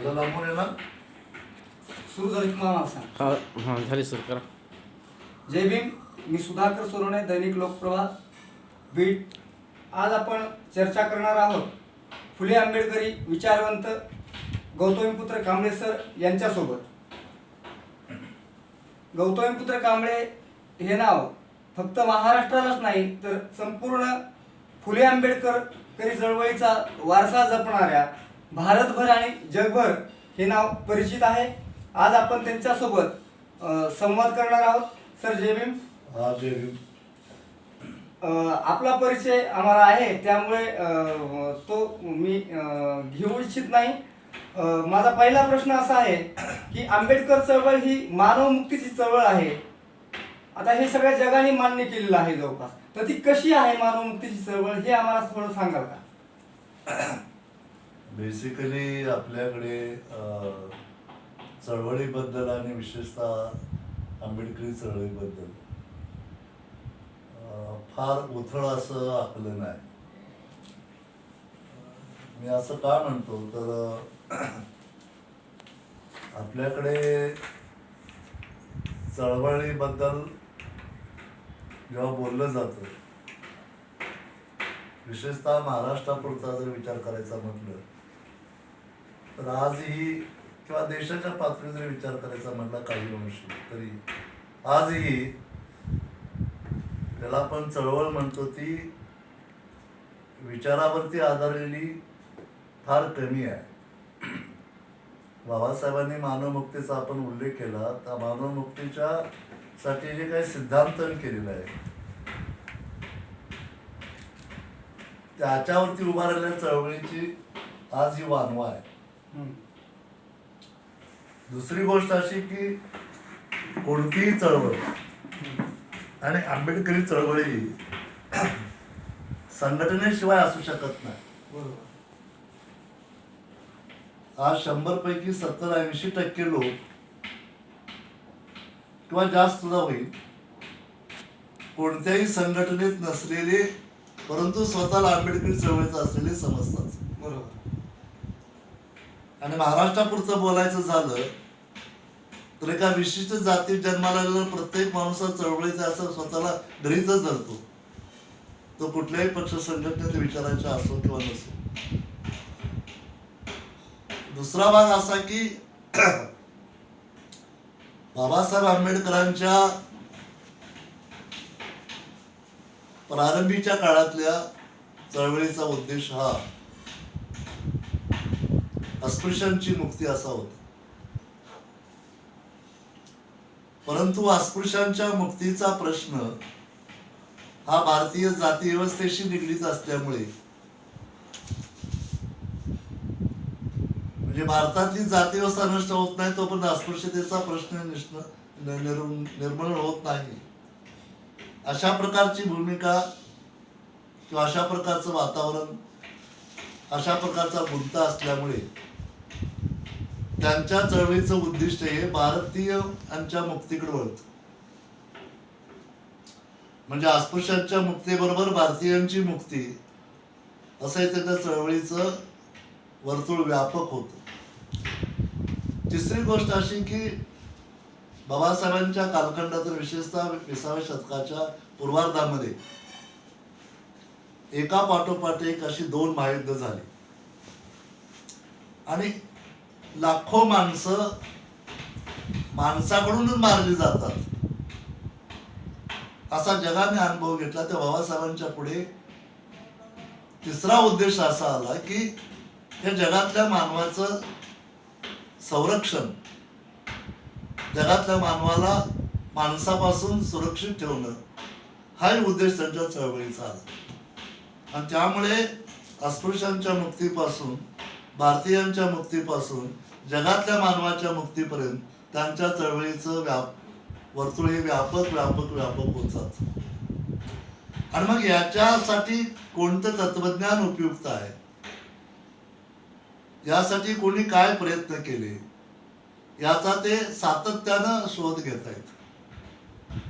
मला लांबून येणार सुरू झाली मामा सांग. हां झाली सुरू करा. जय भीम. मी सुधाकर सोनवणे, दैनिक लोकप्रवाह बीड. आज आपण चर्चा करणार आहोत फुले आंबेडकरी विचारवंत गौतमीपुत्र कांबळे सर यांच्यासोबत. गौतमीपुत्र कांबळे हे नाव फक्त महाराष्ट्रालाच नाही तर संपूर्ण फुले आंबेडकरी चळवळीचा वारसा जपणाऱ्या भारतभर आणि जगभर हे नाव परिचित आहे. आज आपण त्यांच्यासोबत संवाद करणार आहोत. सर जय भीम. हा जय भीम. आपला परिचय आम्हाला आहे त्यामुळे तो मी घेऊ इच्छित नाही. माझा पहिला प्रश्न असा आहे की आंबेडकर चळवळ ही मानवमुक्तीची चळवळ आहे. आता हे सगळ्या जगाने मान्य केलेलं आहे जवळपास, तर ती कशी आहे मानवमुक्तीची चळवळ हे आम्हाला थोडं सांगाल का? बेसिकली आपल्याकडे चळवळीबद्दल आणि विशेषतः आंबेडकरी चळवळीबद्दल फार उथळ असं आकलन आहे. मी असं का म्हणतो तर आपल्याकडे चळवळीबद्दल जेव्हा बोललं जातं, विशेषतः महाराष्ट्रापुरता जर विचार करायचा म्हटलं तर आजही किंवा देशाच्या पातळीवर जर विचार करायचा म्हटला काही अंशी तरी आजही त्याला आपण चळवळ म्हणतो ती विचारावरती आधारलेली फार कमी आहे. बाबासाहेबांनी मानवमुक्तीचा आपण उल्लेख केला, त्या मानवमुक्तीच्या साठी जे काही सिद्धांतन केलेलं आहे त्याच्यावरती उभारलेल्या चळवळीची आज ही वानवा आहे. दुसरी गोष्ट अशी की कोणतीही चळवळ आणि आंबेडकरी चळवळी संघटनेशिवाय असू शकत नाही. आज 100 पैकी 70-80% लोक किंवा जास्त सुद्धा होईल कोणत्याही संघटनेत नसलेले परंतु स्वतःला आंबेडकरी चळवळीत असलेले समजतात. बरोबर. आणि महाराष्ट्रापुरतं बोलायचं झालं तर एका विशिष्ट जातीत जन्माला आलेला प्रत्येक माणूस चळवळीचा असं स्वतःला गृहीतच धरतो, तो कुठल्याही पक्ष संघटनेत विचारायचा असो किंवा नसो. दुसरा भाग असा की बाबासाहेब आंबेडकरांच्या प्रारंभीच्या काळातल्या चळवळीचा उद्देश हा अस्पृश्यांची मुक्ती असा होता. परंतु अस्पृश्यांच्या मुक्तीचा प्रश्न हा भारतीय जाती व्यवस्थेशी निगडीत असल्यामुळे म्हणजे भारतातली जाती व्यवस्था नष्ट होत नाही तोपर्यंत अस्पृश्यतेचा प्रश्न निर्मूलन होत नाही. अशा प्रकारची भूमिका किंवा अशा प्रकारचं वातावरण, अशा प्रकारचा गुंता असल्यामुळे त्यांच्या चळवळीचं उद्दिष्ट हे भारतीयांच्या मुक्तीकडे वळतं. म्हणजे अस्पृश्यांच्या मुक्तीबरोबर भारतीयांची मुक्ती असं त्याच्या चळवळीचं वर्तुळ व्यापक होतं. तिसरी गोष्ट अशी की बाबासाहेबांच्या कालखंडातील विशेषतः 20व्या शतकाच्या पूर्वार्धामध्ये एका पाठोपाठ एक अशी 2 महायुद्ध झाली आणि लाखो माणसं माणसाकडूनच मारली जातात असा जगाने अनुभव घेतला. त्या बाबासाहेबांच्या पुढे तिसरा उद्देश असा आला की या जगातल्या मानवाचं संरक्षण, जगातल्या मानवाला माणसापासून सुरक्षित ठेवणं हाही उद्देश त्यांच्या चळवळीचा आला. आणि त्यामुळे अस्पृश्यांच्या मुक्तीपासून, भारतीयांच्या मुक्तीपासून जगातल्या मानवाच्या मुक्तीपर्यंत त्यांच्या चळवळीचं वर्तुळ हे व्यापक व्यापक व्यापक होत जातं. आणि मग याच्यासाठी कोणतं तत्वज्ञान उपयुक्त आहे, यासाठी कोणी काय प्रयत्न केले याचा ते सातत्यानं शोध घेत आहेत.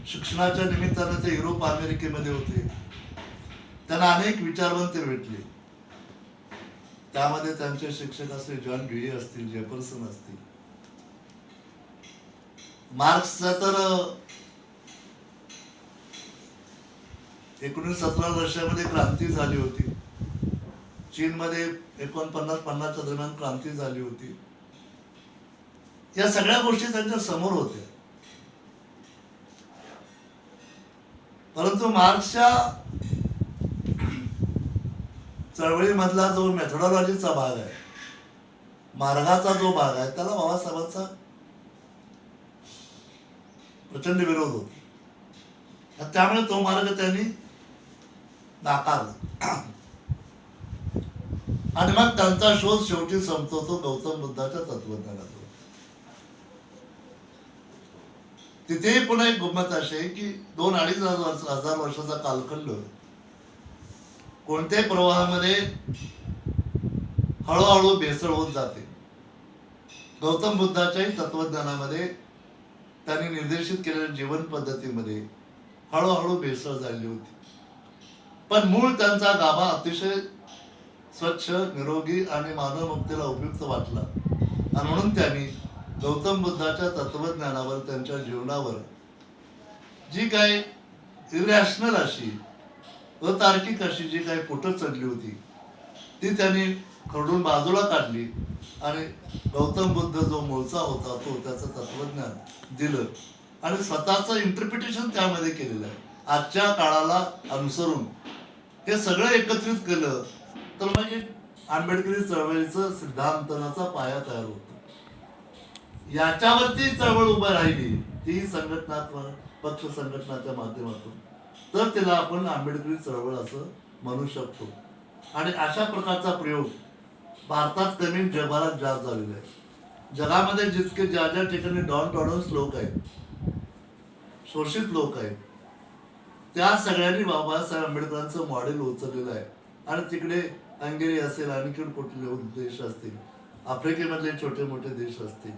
शिक्षणाच्या निमित्तानं ते युरोप अमेरिकेमध्ये होते, त्यांना अनेक विचारवंत भेटले. त्यामध्ये त्यांचे शिक्षक असतील, जॉन ड्युई असतील, जेफरसन असतील. मार्क्सचा तर 1917 रशियामध्ये क्रांती झाली होती. चीनमध्ये 49-50च्या दरम्यान क्रांती झाली होती. या सगळ्या गोष्टी त्यांच्या समोर होत्या. परंतु मार्क्सच्या चळवळीमधला जो मेथोडॉलॉजीचा भाग आहे, मार्गाचा जो भाग आहे, त्याला बाबासाहेबांचा प्रचंड विरोध होता. त्यामुळे तो मार्ग त्यांनी नाकारला. आणि मग त्यांचा शोध शेवटी संपतो तो गौतम बुद्धाच्या तत्वज्ञानात. तिथेही पुन्हा एक गंमत अशी आहे की 2,000-2,500 वर्षाचा कालखंड कोणत्याही प्रवाहामध्ये हळूहळू भेसळ होत जाते. गौतम बुद्धाच्याही तत्वज्ञानामध्ये त्यांनी निर्देशित केलेल्या जीवन पद्धतीमध्ये हळूहळू भेसळ झाली होती. पण मूळ त्यांचा गाभा अतिशय स्वच्छ, निरोगी आणि मानवमुक्तीला उपयुक्त वाटला. आणि म्हणून त्यांनी गौतम बुद्धाच्या तत्वज्ञानावर, त्यांच्या जीवनावर जी काय इरॅशनल अशी, अतार्किक अशी जी काही फुटं चढली होती ती त्यांनी खरडून बाजूला काढली आणि गौतम बुद्ध जो मूळचा होता तो त्याचं तत्वज्ञान दिलं आणि स्वतःचं इंटरप्रिटेशन त्यामध्ये केलेलं आहे. आजच्या काळाला अनुसरून हे सगळं एकत्रित केलं तर म्हणजे आंबेडकरी चळवळीचं सिद्धांतनाचा पाया तयार होतो. याच्यावरती चळवळ उभं राहिली ती संघटनात्मक पक्ष संघटनाच्या माध्यमातून, तर तिला आपण आंबेडकरी चळवळ असं म्हणू शकतो. आणि अशा प्रकारचा प्रयोग भारतात कमी, जगभरात जास्त झालेला आहे. जगामध्ये जितके ज्या ज्या ठिकाणी डॉन टॉडन्स लोक आहेत, शोषित लोक आहेत, त्या सगळ्यांनी बाबासाहेब आंबेडकरांचं मॉडेल उचललेलं आहे. आणि तिकडे हंगेरी असेल, आणखी कुठले देश असतील, आफ्रिकेमधले छोटे मोठे देश असतील,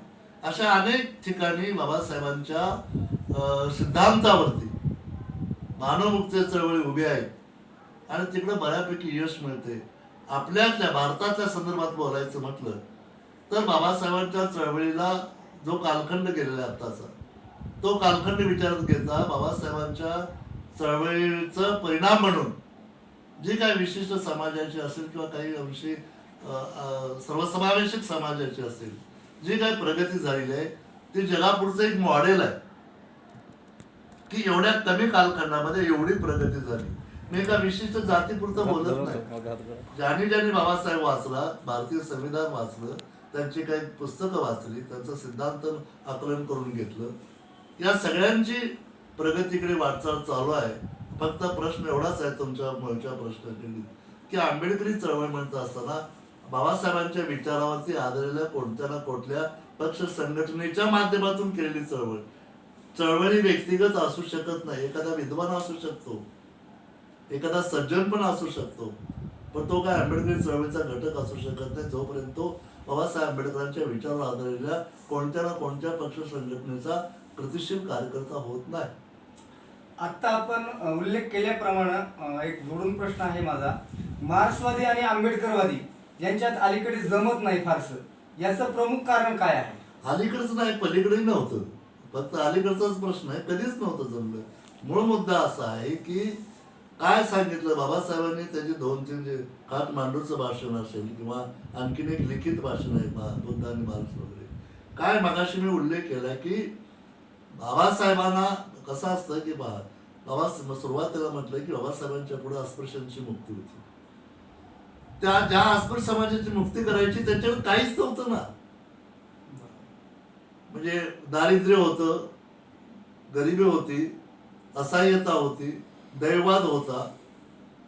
अशा अनेक ठिकाणी बाबासाहेबांच्या सिद्धांतावरती मानवमुक्ती चळवळी उभी आहे आणि तिकडे बऱ्यापैकी यश मिळते. आपल्यातल्या भारताच्या संदर्भात बोलायचं म्हटलं तर बाबासाहेबांच्या चळवळीला जो कालखंड गेलेला आहे आत्ताचा, तो कालखंड विचारात घेता बाबासाहेबांच्या चळवळीचा परिणाम म्हणून जी काही विशिष्ट समाजाची असेल किंवा काही अंशी सर्वसमावेशक समाजाची असेल, जी काही प्रगती झालेली आहे ती जगापुढचं एक मॉडेल आहे की एवढ्या कमी कालखंडामध्ये एवढी प्रगती झाली. मी एका विशिष्ट जातीपुरतं बोलत नाही. ज्यांनी ज्यांनी बाबासाहेब वाचला, भारतीय संविधान वाचलं, त्यांची काही पुस्तकं वाचली, त्यांचं सिद्धांत आकलन करून घेतलं, या सगळ्यांची प्रगतीकडे वाटचाल चालू आहे. फक्त प्रश्न एवढाच आहे तुमच्या मूळच्या प्रश्नाकडे की आंबेडकरी चळवळ म्हणत असताना बाबासाहेबांच्या विचारावरती आधारलेल्या कोणत्या ना कोणत्या पक्ष संघटनेच्या माध्यमातून केलेली चळवळ, चळवळी व्यक्तिगत असू शकत नाही. एखादा विद्वान असू शकतो, एखादा सज्जन पण असू शकतो, पण तो काय आंबेडकरी चळवळीचा घटक असू शकत नाही जोपर्यंत तो बाबासाहेब आंबेडकरांच्या विचारावर आधारलेल्या कोणत्या ना कोणत्या पक्ष संघटनेचा गतिशील कार्यकर्ता होत नाही. आता आपण उल्लेख केल्याप्रमाणे एक जोडून प्रश्न आहे माझा. मार्क्सवादी आणि आंबेडकरवादी यांच्यात अलीकडे जमत नाही फारसं, याचं प्रमुख कारण काय आहे? अलीकडच नाही, पलीकडेही नव्हतं. फक्त अलीकडचाच प्रश्न आहे, कधीच नव्हतं जमलं. मूळ मुद्दा असा आहे की काय सांगितलं बाबासाहेबांनी, त्याचे 2-3 जे काठमांडूचं भाषण असेल किंवा आणखीन एक लिखित भाषण आहे बुद्ध आणि मार्क्स वगैरे, काय मगाशी मी उल्लेख केला की बाबासाहेबांना कसं असतं की सुरुवातीला म्हटलं की बाबासाहेबांच्या पुढे अस्पृश्यांची मुक्ती होती. त्या ज्या अस्पृश्य समाजाची मुक्ती करायची त्याच्यावर काहीच नव्हतं ना. म्हणजे दारिद्र्य होतं, गरिबी होती, असहाय्यता होती, दैववाद होता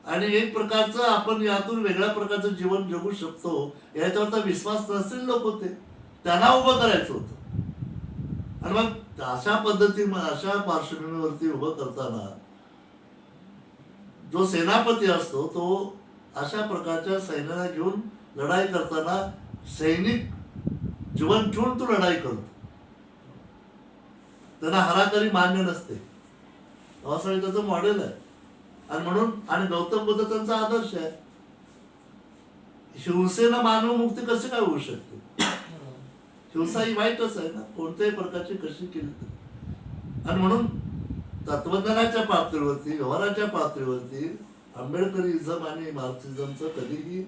आणि एक प्रकारचं आपण यातून वेगळ्या प्रकारचं जीवन जगू शकतो याच्यावरचा विश्वास नसलेले लोक होते, त्यांना उभं करायचं होतं. आणि मग अशा पद्धतीने अशा पार्श्वभूमीवरती उभं करताना जो सेनापती असतो तो अशा प्रकारच्या सैन्याला घेऊन लढाई करताना सैनिक जीवन ठेवून तो लढाई करतो, त्यांना हराकरी मान्य नसते. असं त्याचं मॉडेल आहे. आणि म्हणून आणि गौतम बुद्ध त्यांचा आदर्श आहे. हिंसेनं मानवमुक्ती कशी काय होऊ शकते? हिंसा ही वाईटच आहे ना, कोणत्याही प्रकारची कशी केली तर. आणि म्हणून तत्वज्ञानाच्या पातळीवरती, व्यवहाराच्या पातळीवरती आंबेडकरिझम आणि मार्क्सिझमचं कधीही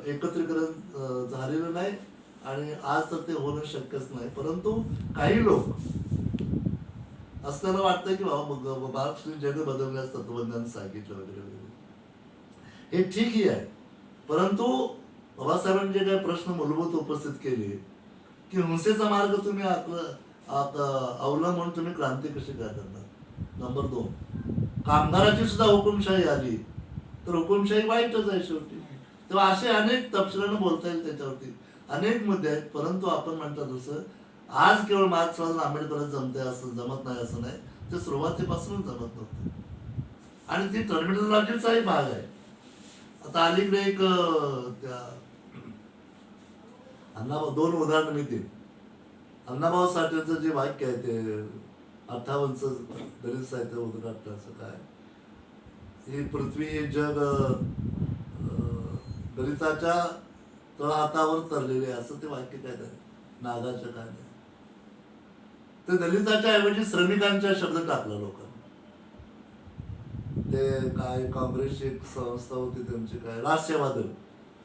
एकत्रीकरण झालेलं नाही आणि आज तर ते होणं शक्यच नाही. परंतु काही लोक असताना वाटतं की बाबा मार्क्सने जग बदलण्यास तत्वज्ञान सांगितलं वगैरे वगैरे, हे ठीकही आहे. परंतु बाबासाहेबांनी जे काही प्रश्न मूलभूत उपस्थित केले की हिंसेचा मार्ग तुम्ही अवलंबून तुम्ही क्रांती कशी काय करणार. नंबर 2, कामगाराची सुद्धा हुकुमशाही आली तर हुकुमशाही वाईटच आहे शेवटी. तेव्हा असे अनेक तपशिलानं बोलता येईल त्याच्यावरती, अनेक मुद्दे आहेत. परंतु आपण म्हणतात तसं आज केवळ मार्क्सवाला आंबेडकरच जमते असं जमत नाही असं नाही, ते सुरुवातीपासूनच जमत नव्हतं आणि ती टर्मिनॉलॉजीचाही भाग आहे. आता अलीकडे एक त्या अण्णाभाऊ, 2 उदाहरण मी देईन. अण्णाभाऊ साठेचं जे वाक्य आहे ते 58चं दलित साहित्य उद्घाटनाचं काय, ही पृथ्वी हे जग दलिताच्या तळहातावर तरलेले, असं ते वाक्य काय आहे नागाच्या काय नाही, ते दलिताच्या ऐवजी श्रमिकांच्या शब्द टाकला लोकांनी. ते काय काँग्रेसची एक संस्था होती त्यांची काय राजसेवा दल,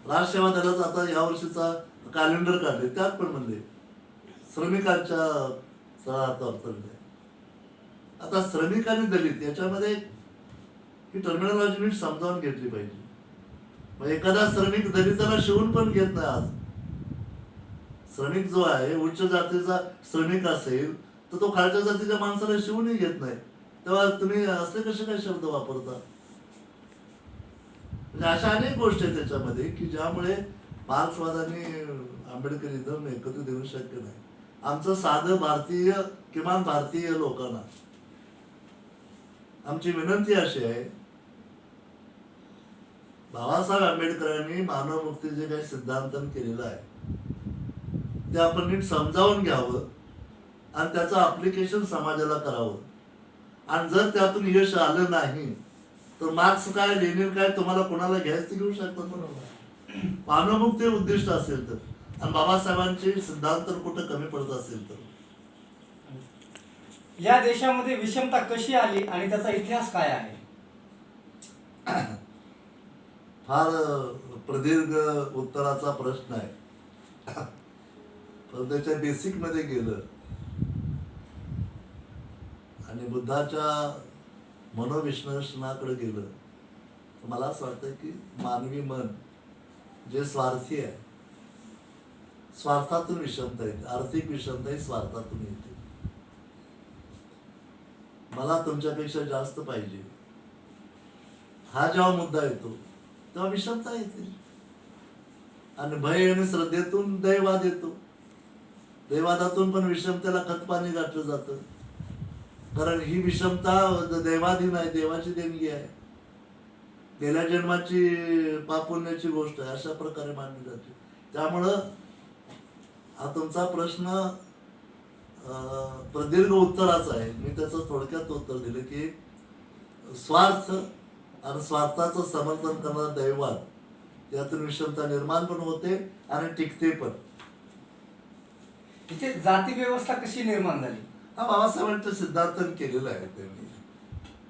राजसेवा दलाच आता या वर्षीचा कॅलेंडर काढले, त्यात पण म्हणले श्रमिकांच्या तळहातावर तरले. आता श्रमिक आणि दलित याच्यामध्ये ही टर्मिनॉलॉजी नीट समजावून घेतली पाहिजे. मग एखादा श्रमिक दलिताला शिवून पण घेत नाही. आज श्रमिक जो आहे उच्च जातीचा श्रमिक असेल तर तो खालच्या जातीच्या माणसाला शिवूनही घेत नाही. तेव्हा तुम्ही असले कसे काय शब्द वापरता? म्हणजे अशा अनेक गोष्टी आहेत त्याच्यामध्ये की ज्यामुळे मार्क्सवादाने आंबेडकरिझम एकत्र देऊ शक्य नाही. आमचं साधं भारतीय, किमान भारतीय लोकांना आमची विनंती अशी आहे, बाबासाहेब आंबेडकरांनी मानवमुक्ती जे काही सिद्धांतन केलेलं आहे ते आपण नीट समजावून घ्यावं आणि त्याचं ऍप्लिकेशन समाजाला करावं. आणि जर त्यातून यश आलं नाही तर मार्क्स काय, लेनिन काय, तुम्हाला कोणाला घ्यायचं घेऊ शकतात. मानवमुक्ती उद्दिष्ट असेल तर आणि बाबासाहेबांचे सिद्धांत कुठं कमी पडत असेल तर. या देशामध्ये विषमता कशी आली आणि त्याचा इतिहास काय आहे? फार प्रदीर्घ उत्तराचा प्रश्न आहे, पण त्याच्या बेसिक मध्ये गेलं आणि बुद्धाच्या मनोविश्लेषणाकडे गेलं तर मला असं वाटतं की मानवी मन जे स्वार्थी आहे, स्वार्थातून विषमता येते. आर्थिक विषमता ही स्वार्थातून येते. मला तुमच्यापेक्षा जास्त पाहिजे हा जेव्हा मुद्दा येतो तेव्हा विषमता येते. आणि भय आणि श्रद्धेतून दैवाद येतो. दैवादातून पण विषमतेला खतपाणी गाठलं जातं. कारण ही विषमता दैवाधीन आहे, देवाची देणगी आहे, गेल्या जन्माची पापुण्याची गोष्ट आहे, अशा प्रकारे मानली जाते. त्यामुळं हा तुमचा प्रश्न प्रदीर्घ उत्तराचा आहे. मी त्याचं थोडक्यात उत्तर दिलं की स्वार्थ आणि स्वार्थाचं समर्थन करणारा दैवाद यातून विषमता निर्माण पण होते आणि टिकते पण. इथे जाती व्यवस्था कशी निर्माण झाली? हा बाबासाहेबांचं सिद्धांतन केलेलं आहे त्यांनी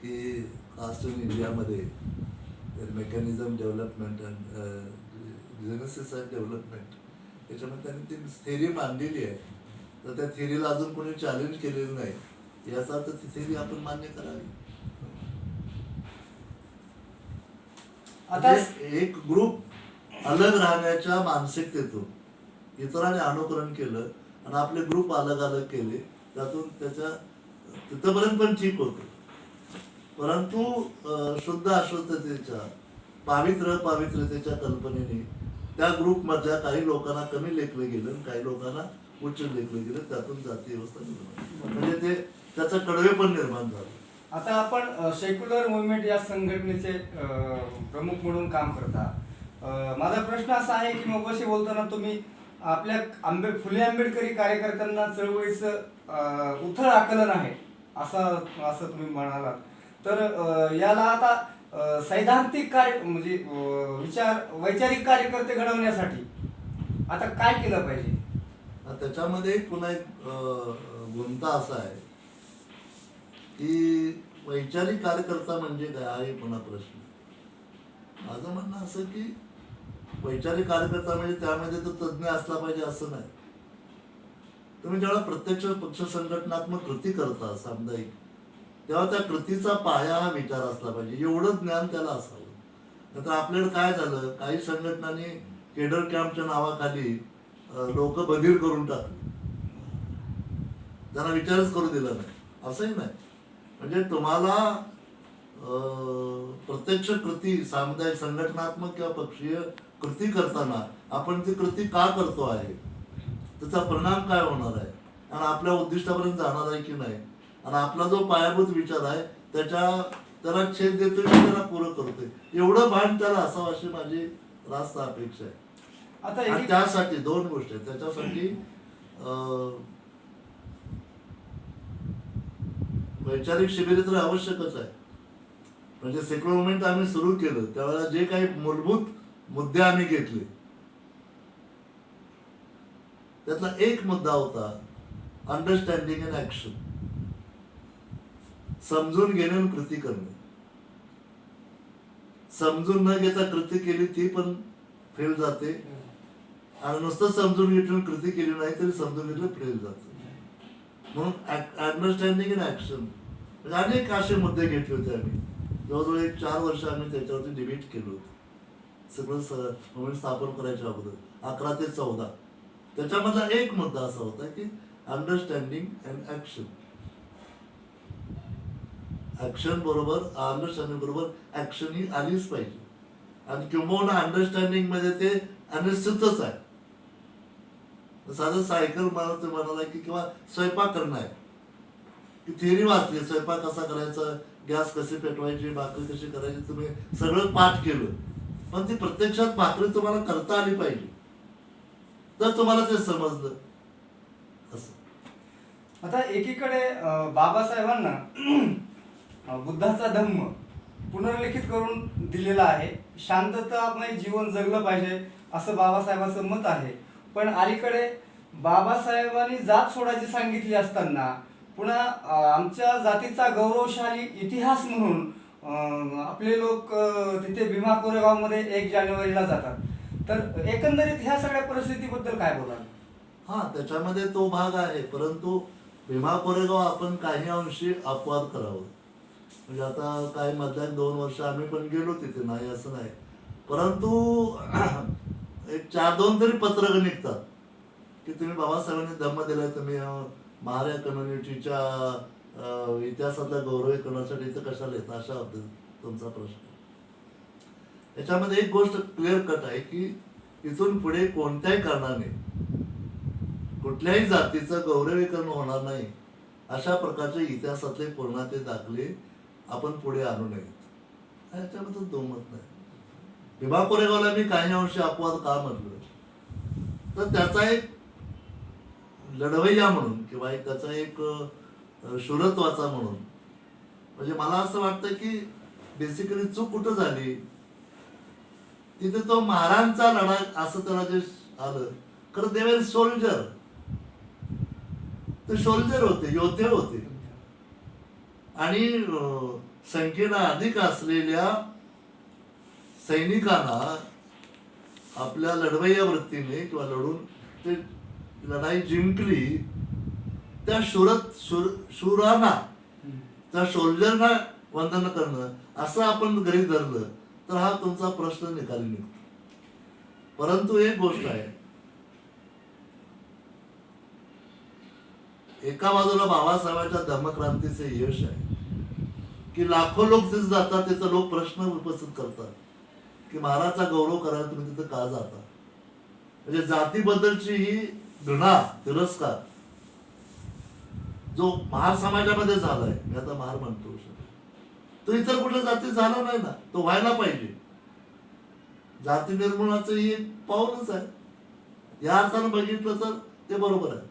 की कास्ट इन इंडियामध्ये mechanism development and genesis and development याच्यामध्ये त्यांनी ती थेरी मांडलेली आहे. तर त्या थेरीला अजून कोणी चॅलेंज केलेलं नाही, याचा अर्थ ती थेरी आपण मान्य करावी. आता एक ग्रुप अलग राहण्याच्या मानसिकतेतून इतरांनी अनुकरण केलं आणि आपले ग्रुप अलग अलग केले, त्यातून त्याच्या तिथपर्यंत पण ठीक होतं. परंतु शुद्ध अशुद्धतेच्या पावित्र्यतेच्या कल्पनेने त्या ग्रुपमधल्या काही लोकांना कमी लेखलं गेलं, काही लोकांना उच्च लेखलं गेलं, त्यातून जाती व्यवस्था निर्माण, म्हणजे ते त्याचा कडवेपण निर्माण झालं. आता आपण सेक्युलर मुवमेंट या संघटनेचे प्रमुख म्हणून काम करता. माझा प्रश्न असा आहे की मगाशी बोलताना तुम्ही आपल्या फुले आंबेडकरी कार्यकर्त्यांना चळवळीचं उथळ आकलन आहे असं तुम्ही म्हणालात. तर याला आता सैद्धांतिक कार्य म्हणजे वैचारिक कार्यकर्ते घडवण्यासाठी आता काय केलं पाहिजे? त्याच्यामध्ये पुन्हा एक गुंता असा आहे की वैचारिक कार्यकर्ता म्हणजे काय, हा एक पुन्हा प्रश्न. माझं म्हणणं असं की वैचारिक कार्यकर्ता म्हणजे त्यामध्ये तो तज्ज्ञ असला पाहिजे असं नाही. तुम्ही जेव्हा प्रत्यक्ष पक्ष संघटनात्मक कृती करता सामुदायिक, तेव्हा त्या कृतीचा पाया हा विचार असला पाहिजे, एवढं ज्ञान त्याला असावं. नंतर आपल्याकडे काय झालं, काही संघटनांनी केडर कॅम्पच्या नावाखाली लोक बधीर करून टाकले, त्यांना विचारच करू दिला नाही. असंही नाही. म्हणजे तुम्हाला प्रत्यक्ष कृती सामुदायिक संघटनात्मक किंवा पक्षीय कृती करताना आपण ती कृती का करतो आहे, त्याचा परिणाम काय होणार आहे, आणि आपल्या उद्दिष्टापर्यंत जाणार आहे की नाही, आणि आपला जो पायाभूत विचार आहे त्याला छेद देतोय की त्याला पूरक करतोय, एवढं भान त्याला असावं अशी माझी रास्त अपेक्षा आहे. आणि त्यासाठी दोन गोष्टी आहेत. त्याच्यासाठी वैचारिक शिबिर तर आवश्यकच आहे. म्हणजे सेक्युलर मुवमेंट आम्ही सुरू केलं त्यावेळेला जे काही मूलभूत मुद्दे आम्ही घेतले, त्यातला एक मुद्दा होता अंडरस्टँडिंग अँड ऍक्शन. समजून घेणे आणि कृती करणे. समजून न घेता कृती केली ती पण फेल जाते, आणि नुसतं समजून घेतलं कृती केली नाही तरी समजून घेतलं फेल जाते. म्हणून अंडरस्टँडिंग इन ऍक्शन म्हणजे अनेक असे मुद्दे घेतले होते आम्ही. जवळजवळ 4 वर्ष आम्ही त्याच्यावरती डिबेट केलं होतं, सगळं मुवमेंट स्थापन करायच्या अगोदर 11 ते 14. त्याच्यामधला एक मुद्दा असा होता की अंडरस्टँडिंग अँड ऍक्शन. ऍक्शन बरोबर अंडरस्टँडिंग बरोबर ऍक्शन ही आलीच पाहिजे. आणि किंबहुना अंडरस्टँडिंग मध्ये ते अनिश्चितच आहे. साधं सायकल मला ते म्हणाला की किंवा स्वयंपाक करणं आहे की थिअरी वाचली, स्वयंपाक कसा करायचा, गॅस कशी पेटवायची, भाकरी कशी करायची, तुम्ही सगळं पाठ केलं, पण ती प्रत्यक्षात भाकरी तुम्हाला करता आली पाहिजे, तर तुम्हाला ते समजलं. असं आता एकीकडे बाबासाहेबांना बुद्धाचा धम्म पुनर्लिखित करून दिलेला आहे, शांततामय जीवन जगलं पाहिजे असं बाबासाहेबांचं मत आहे. पण अलीकडे बाबासाहेबांनी जात सोडायची सांगितली असताना पुन्हा आमच्या जातीचा गौरवशाली इतिहास म्हणून आपले लोक तिथे भीमा कोरेगावमध्ये 1 जानेवारीला जातात. तर एकंदरीत ह्या सगळ्या परिस्थितीबद्दल काय बोलाल? हा, त्याच्यामध्ये तो भाग आहे, परंतु भीमा कोरेगाव आपण काही अंशी अपवाद करावं. म्हणजे आता काही मधल्या 2 वर्ष आम्ही पण गेलो तिथे, नाही असं नाही, परंतु एक 4-2 तरी पत्रक निघतात की तुम्ही बाबासाहेबांनी धम्म दिलाय, तुम्ही महार कम्युनिटीच्या इतिहासातला गौरव करण्यासाठी इथं कशाला येतं, अशा होते तुमचा प्रश्न. याच्यामध्ये एक गोष्ट क्लिअर कट आहे की इथून पुढे कोणत्याही कारणाने कुठल्याही जातीचं गौरवीकरण होणार नाही, अशा प्रकारचे इतिहासातले पूर्णाते दाखले आपण पुढे आणू नयेत. याच्याबद्दल दोमत नाही. भीमा कोरेगावला मी काही अंशी अपवाद का म्हटलं, तर त्याचा एक लढवय्या म्हणून किंवा एक त्याचा एक शूरत्वाचा म्हणून, म्हणजे मला असं वाटतं की बेसिकली चूक कुठं झाली, तिथे तो महाराजांचा लढा असं त्याला जे आलं, खरं दे वर सोल्जर, ते सोल्जर होते, योद्धे होते, आणि संख्येनं अधिक असलेल्या सैनिकांना आपल्या लढवय्या वृत्तीने किंवा लढून ते लढाई जिंकली, त्या शूरांना, त्या सोल्जरना वंदन करणं असं आपण गृहीत धरलं तर हा तुमचा प्रश्न निकाली निघतो. परंतु एक गोष्ट आहे, एका बाजूला बाबासाहेबांच्या धम्मक्रांतीचे यश आहे की लाखो लोक तिथे जातात, तिथं लोक प्रश्न उपस्थित करतात की महाराजचा गौरव करायला तुम्ही तिथं का जाता. म्हणजे जातीबद्दलची ही घृणा, तिरस्कार जो महार समाजामध्ये झालाय, मी आता महार म्हणतो, तो इतर कुठल्या जातीत झाला नाही ना, तो व्हायला पाहिजे. जाती निर्मूलनाचं ही एक पाऊलच आहे. या अर्थानं बघितलं तर ते बरोबर आहे.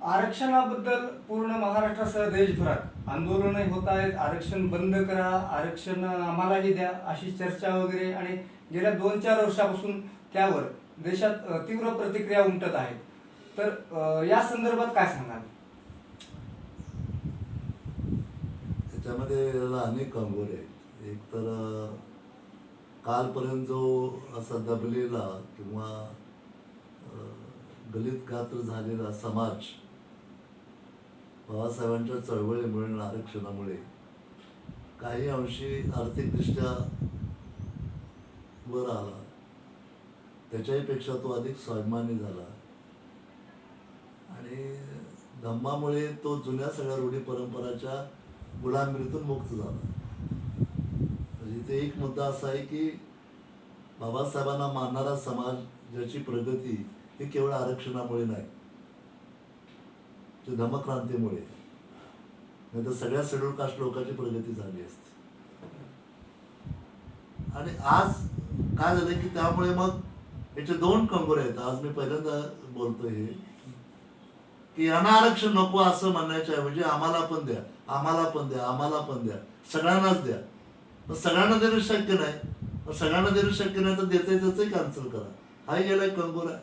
आरक्षणाबद्दल पूर्ण महाराष्ट्रासह देशभरात आंदोलनही होत आहेत, आरक्षण बंद करा, आरक्षण आम्हालाही द्या, अशी चर्चा वगैरे, आणि गेल्या 2-4 वर्षापासून त्यावर देशात तीव्र प्रतिक्रिया उमटत आहेत. तर या संदर्भात काय सांगाल? त्याच्यामध्ये याला अनेक कंगोरे आहेत. एक तर कालपर्यंत जो असा दबलेला किंवा गलित गात्र झालेला समाज बाबासाहेबांच्या चळवळीमुळे आणि आरक्षणामुळे काही अंशी आर्थिकदृष्ट्या वर आला, त्याच्याही पेक्षा तो अधिक स्वाभिमानी झाला आणि धम्मामुळे तो जुन्या सगळ्या रूढी परंपराच्या गुलामगिरीतून मुक्त झाला. म्हणजे इथे एक मुद्दा असा आहे की बाबासाहेबांना मानणारा समाज ज्याची प्रगती ही केवळ आरक्षणामुळे नाही, ते धम्मक्रांतीमुळे, नाही तर सगळ्या शेड्यूल कास्ट लोकांची प्रगती झाली असते. आणि आज काय झालं की त्यामुळे मग याचे 2 कंगोरे आहेत. आज मी पहिल्यांदा बोलतोय हे की यांना आरक्षण नको असं म्हणण्याच्या ऐवजी आम्हाला पण द्या, आम्हाला पण द्या, आम्हाला पण द्या, सगळ्यांनाच द्या. मग सगळ्यांना देणं शक्य नाही, मग सगळ्यांना देणं शक्य नाही तर देते त्याचंही कॅन्सल करा, हाही गेलाय कंगोरा.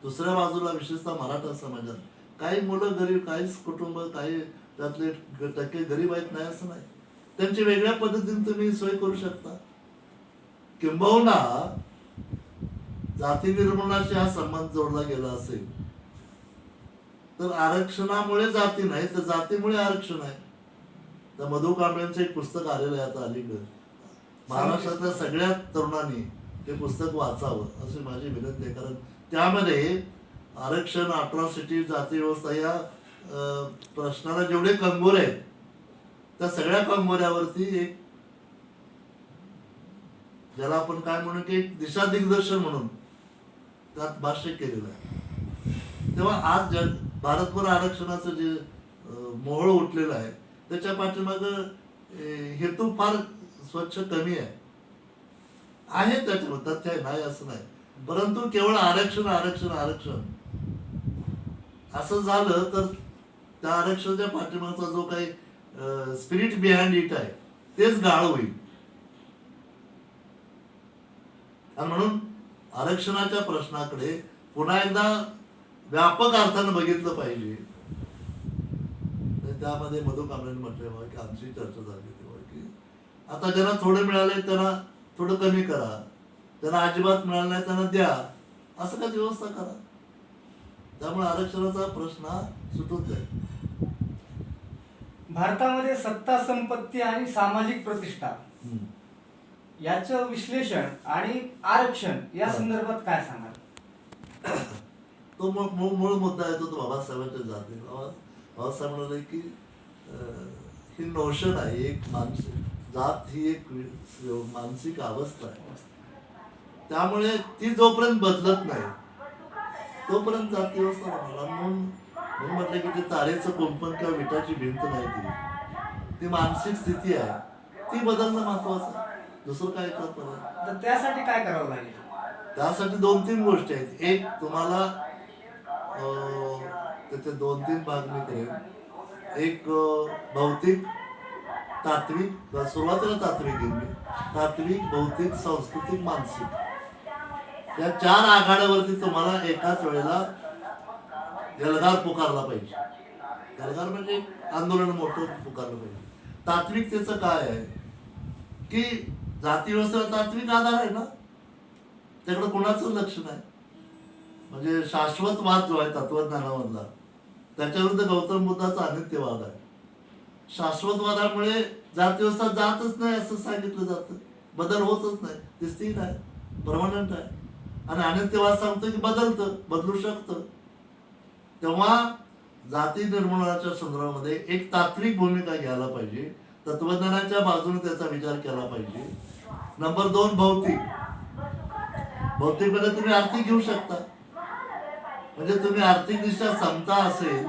दुसऱ्या बाजूला विशेषतः मराठा समाजात काही मुलं गरीब, काही कुटुंब, काही त्यातले टक्के गरीब आहेत नाही असं नाही, त्यांची वेगळ्या पद्धतीने तुम्ही सोय करू शकता. किंबहुना जाती निर्मूलनाशी हा संबंध जोडला गेला असेल तर आरक्षणामुळे जाती नाही तर जातीमुळे आरक्षण आहे. तर मधु कांबळेंचं एक पुस्तक आलेलं आहे आता अलीकडं, महाराष्ट्रातल्या सगळ्या तरुणांनी ते पुस्तक वाचावं अशी माझी विनंती आहे. कारण त्यामध्ये आरक्षण, अट्रॉसिटी, जाती व्यवस्था या प्रश्नाला जेवढे कंगोरे आहेत त्या सगळ्या कंगोऱ्यावरती एक, ज्याला आपण काय म्हणू की एक दिशा दिग्दर्शन म्हणून त्यात भाष्य केलेलं आहे. तेव्हा आज भारतभर आरक्षणाचं जे मोहळ उठलेलं आहे त्याच्या पाठीमागं हेतू फार स्वच्छ कमी आहे त्याच्यामध्ये तथ्य आहे, नाही असं नाही. परंतु केवळ आरक्षण आरक्षण आरक्षण असं झालं तर त्या आरक्षणाच्या पाठीमागचा जो काही स्पिरिट बिहाइंड इट आहे तेच गाळ होईल. आणि म्हणून आरक्षणाच्या प्रश्नाकडे पुन्हा एकदा व्यापक अर्थानं बघितलं पाहिजे. त्यामध्ये मधु कांबळेंनी म्हटलं की आमची चर्चा झाली तेव्हा की आता ज्यांना थोडं मिळालंय त्यांना थोडं कमी करा, ज्यांना अजिबात मिळालं नाही त्यांना द्या, असं का व्यवस्था करा. त्यामुळे आरक्षणाचा प्रश्न सुटून जाईल. भारतामध्ये सत्ता, संपत्ती आणि सामाजिक प्रतिष्ठा याचं विश्लेषण आणि आरक्षण या संदर्भात काय सांगाल? तो मूळ मुद्दा आहे तो बाबासाहेबांच्या जाती. बाबासाहेब म्हणाले की ही नोशन आहे, एक मानसिक जात ही एक मानसिक अवस्था आहे, त्यामुळे ती जोपर्यंत बदलत नाही तोपर्यंत जाती व्यवस्था राहणार. म्हणून म्हटलं की ते तारेचं कुंपण किंवा विटाची भिंत नाही, ती मानसिक स्थिती आहे, ती बदलणं महत्वाचं आहे. दुसरं काय करत. तर त्यासाठी काय करावं लागेल? त्यासाठी 2-3 गोष्टी आहेत. एक, तुम्हाला त्याचे 2-3 भाग मी करेन. एक भौतिक, तात्विक, सुरुवातीला तात्विक घेईन मी, तात्विक, भौतिक, सांस्कृतिक, मानसिक या 4 आघाड्यावरती तुम्हाला एकाच वेळेला एल्गार पुकारला पाहिजे. एल्गार म्हणजे आंदोलन मोठं पुकारलं पाहिजे. तात्विकतेचं काय आहे की जाती व्यवस्थेला तात्विक आधार आहे ना, त्याकडे कोणाचं लक्ष नाही. म्हणजे शाश्वतवाद जो आहे तत्वज्ञानामधला त्याच्याविरुद्ध गौतम बुद्धाचा अनित्यवाद आहे. शाश्वतवादामुळे जाती व्यवस्था जातच नाही असं सांगितलं जातं, बदल होतच नाही, दिसती नाही, परमनंट आहे. आणि अनित्यवाद सांगतो की बदलतं, बदलू शकतं. तेव्हा जाती निर्मूलनाच्या संदर्भामध्ये एक तात्विक भूमिका घ्यायला पाहिजे, तत्वज्ञानाच्या बाजूने त्याचा विचार केला पाहिजे. नंबर 2, भौतिक. भौतिकमध्ये तुम्ही आर्थिक घेऊ शकता, म्हणजे तुम्ही आर्थिकदृष्ट्या समता असेल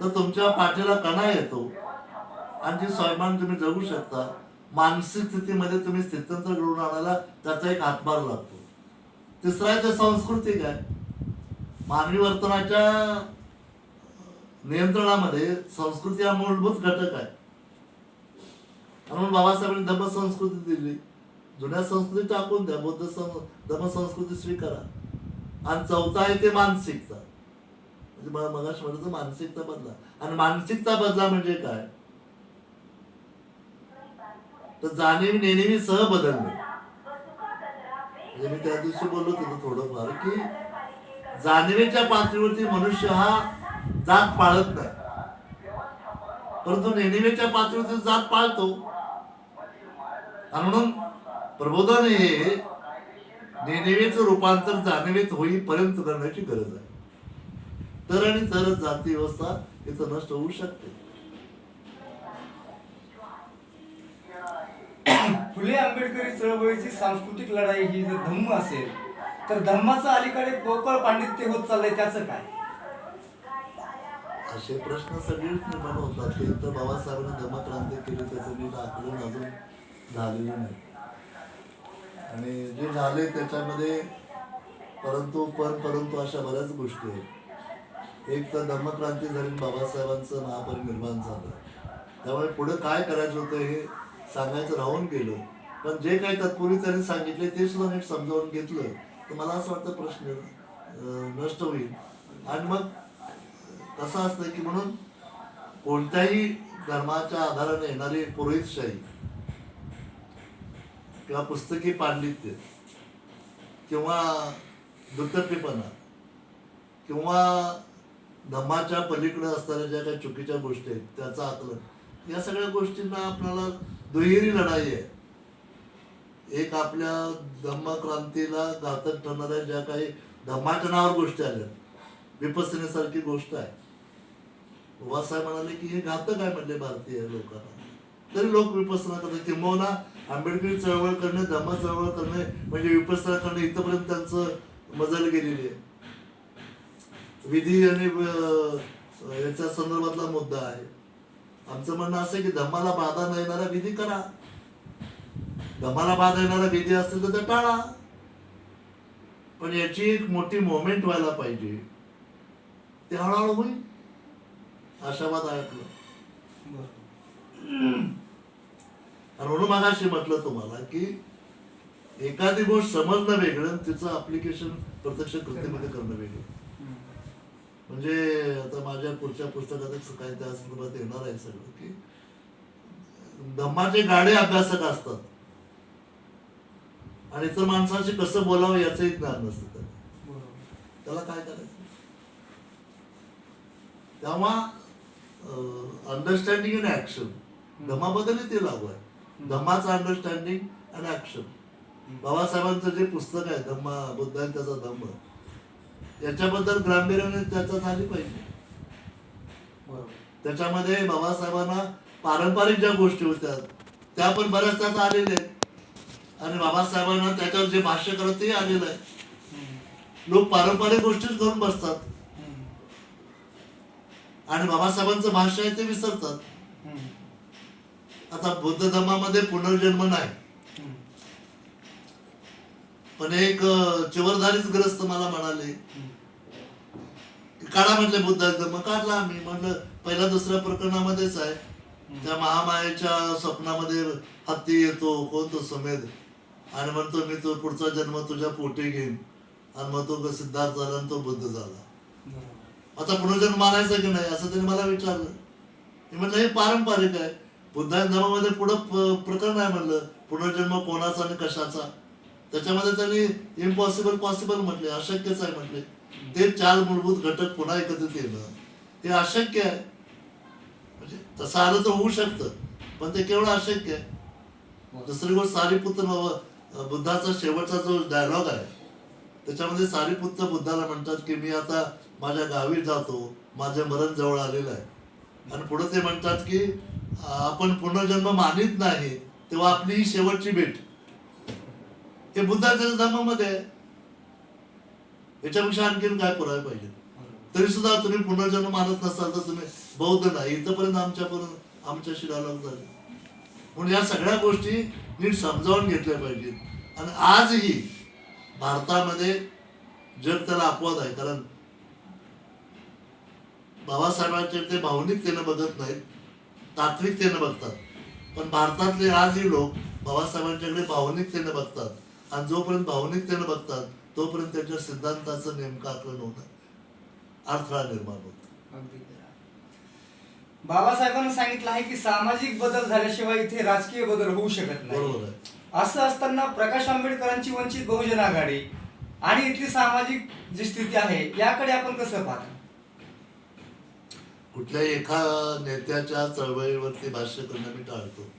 तर तुमच्या पाठीला कणा येतो आणि जी स्वाभिमान तुम्ही जगू शकता. मानसिक स्थितीमध्ये तुम्ही स्थित्यंतर घडवून आणायला त्याचा एक हातभार लागतो. तिसरा आहे ते सांस्कृतिक आहे. मानवी वर्तनाच्या नियंत्रणामध्ये संस्कृती हा मूलभूत घटक आहे. म्हणून बाबासाहेबांनी धम्म संस्कृती दिली. जुन्या संस्कृती टाकून द्या, धम्म संस्कृती स्वीकारा. आणि चौथा आहे ते मानसिकता. म्हणजे मला मगाशी म्हणायचं मानसिकता बदला. आणि मानसिकता बदला म्हणजे काय, तर जाणीव नेहमी सह बदलणे. म्हणजे मी त्या दिवशी बोललो होतो थोडंफार की जाणीवेच्या पातळीवरती मनुष्य हा जात पाळत नाही, परंतु नेहमीच्या पातळीवरती जात पाळतो. आणि म्हणून प्रबोधन हे नेहमीचं रूपांतर जाणीवेत होईपर्यंत करण्याची गरज आहे. तर आणि तरच जाती व्यवस्था इथं नष्ट होऊ शकते. फुले आंबेडकरी चळवळीची सांस्कृतिक लढाई ही जर धम्म असेल तर धम्माचं अलीकडे पोकळ पांडित्य होत चाललंय, त्याचं काय? असे प्रश्न सगळेच निर्माण होतात. ते तर बाबासाहेबांनी धम्मक्रांती केली त्याचं नीट आकलन अजून झालेलं नाही. आणि जे झाले त्याच्यामध्ये परंतु अशा बऱ्याच गोष्टी आहेत. एक तर धम्मक्रांती झाली, बाबासाहेबांचं महापरिनिर्वाण झालं. त्यामुळे पुढे काय करायचं होतं हे सांगायचं राहून गेलं. पण जे काही तत्पूर्वी त्यांनी सांगितले ते सुद्धा नीट समजावून घेतलं तर मला असं वाटतं प्रश्न नष्ट होईल. आणि मग कसं असतं की म्हणून कोणत्याही धर्माच्या आधाराने येणारी पुरोहितशाही किंवा पुस्तकी पांडित्य किंवा दुटप्पीपणा किंवा धम्माच्या पलीकडे असणाऱ्या ज्या काही चुकीच्या गोष्टी आहेत त्याचं आकलन, या सगळ्या गोष्टींना आपल्याला दुहेरी लढाई आहे. एक आपल्या धम्मक्रांतीला घातक ठरणाऱ्या ज्या काही धम्माच्या नावावर गोष्टी आल्या, विपसनेसारखी गोष्ट आहे. बाबासाहेब म्हणाले की हे घातक आहे म्हणले भारतीय लोकांना, तरी लोक विपसना करतात. किंबहुना आंबेडकरी चळवळ करणे, धम्म चळवळ करणे म्हणजे विपसना करणे इथपर्यंत त्यांचं मजल गेलेली आहे. विधी आणि याच्या संदर्भातला मुद्दा आहे. आमचं म्हणणं असं की धम्माला बाधा न येणारा विधी करा, धम्माला बाधा येणारा विधी असतील तर ते टाळा. पण याची एक मोठी मोमेंट व्हायला पाहिजे, ते हळूहळू होईल. आशावाद आहे आपलं. आणि म्हणून मागाशी म्हटलं तुम्हाला की एखादी गोष्ट समजणं वेगळं, तिचं अप्लिकेशन प्रत्यक्ष कृतीमध्ये करणं वेगळं. म्हणजे आता माझ्या पुढच्या पुस्तकात काय त्या संदर्भात येणार आहे सगळं की धम्माचे गाडे अभ्यासक असतात आणि इतर माणसाशी कसं बोलावं याचंही ज्ञान नसतं त्याला काय करायचं. तेव्हा अंडरस्टँडिंग आणि ऍक्शन धम्माबद्दलही ते लागू आहे. धम्माचं अंडरस्टँडिंग आणि ऍक्शन. बाबासाहेबांचं जे पुस्तक आहे धम्मा बुद्ध आणि त्याचा धम्म, याच्याबद्दल गांभीर्याने चर्चा झाली पाहिजे. त्याच्यामध्ये बाबासाहेबांना पारंपरिक ज्या गोष्टी होत्या त्या पण बऱ्याच त्यात आलेल्या आहेत. आणि बाबासाहेबांना त्याच्यावर जे भाष्य करत ते आलेलं आहे. लोक पारंपरिक गोष्टीच घेऊन बसतात आणि बाबासाहेबांचं भाष्य आहे ते विसरतात. आता बौद्ध धर्मामध्ये पुनर्जन्म नाही, पण एक चिवरधारीच ग्रस्त मला म्हणाले काढा म्हटले बुद्धाचा धर्म. काढला आम्ही. म्हटलं पहिल्या दुसऱ्या प्रकरणामध्येच आहे, त्या महामायेच्या स्वप्नामध्ये हत्ती येतो, कोण तो समेद, आणि म्हणतो मी तो पुढचा जन्म तुझ्या पोटी घेईन, आणि मग तो सिद्धार्थ झाला आणि तो बुद्ध झाला. आता पुनर्जन्म मानायचा की नाही असं त्यांनी मला विचारलं. मी म्हटलं हे पारंपरिक आहे. बुद्धाच्या धर्मामध्ये पुढं प्रकरण आहे म्हणलं पुनर्जन्म कोणाचा आणि कशाचा. त्याच्यामध्ये त्यांनी इम्पॉसिबल पॉसिबल म्हटले, अशक्यच आहे म्हटले. ते चार मूलभूत घटक पुन्हा एकत्रित येणं ते अशक्य आहे. म्हणजे तसं आलं तर होऊ शकतं, पण ते केवढं अशक्य आहे. दुसरी गोष्ट सारीपुत्र बुद्धाचा शेवटचा जो डायलॉग आहे त्याच्यामध्ये सारीपुत्र बुद्धाला म्हणतात की मी आता माझ्या गावी जातो, माझे मरण जवळ आलेलं आहे. आणि पुढे ते म्हणतात की आपण पुनर्जन्म मानित नाही तेव्हा आपली ही शेवटची भेट. हे बुद्धाच्या धर्मामध्ये आहे. याच्यापेक्षा आणखीन काय पुरावे पाहिजे. तरी सुद्धा तुम्ही पुनर्जन्म मानत नसाल तर तुम्ही बौद्ध नाही. इथंपर्यंत आमच्याशी डायलॉग झाले. म्हणून या सगळ्या गोष्टी नीट समजावून घेतल्या पाहिजेत. आणि आजही भारतामध्ये जग त्याला अपवाद आहे, कारण बाबासाहेबांचे ते भावनिकतेनं बघत नाहीत, तात्विकतेनं बघतात. पण भारतातले आजही लोक बाबासाहेबांच्याकडे भावनिकतेनं बघतात आणि जोपर्यंत भावनिकतेनं बघतात तोपर्यंत त्यांच्या सिद्धांताचं नेमकं आकलन होणं अडथळा निर्माण होतो. अगदी खरं. बाबासाहेबांनी सांगितलं आहे की सामाजिक बदल झाल्याशिवाय इथे राजकीय बदल होऊ शकत नाही. बरोबर आहे. असं असताना प्रकाश आंबेडकरांची वंचित बहुजन आघाडी आणि इथली सामाजिक जी स्थिती आहे याकडे आपण कसं पाहता? कुठल्याही एका नेत्याच्या चळवळीवरती भाष्य करणं मी टाळतो.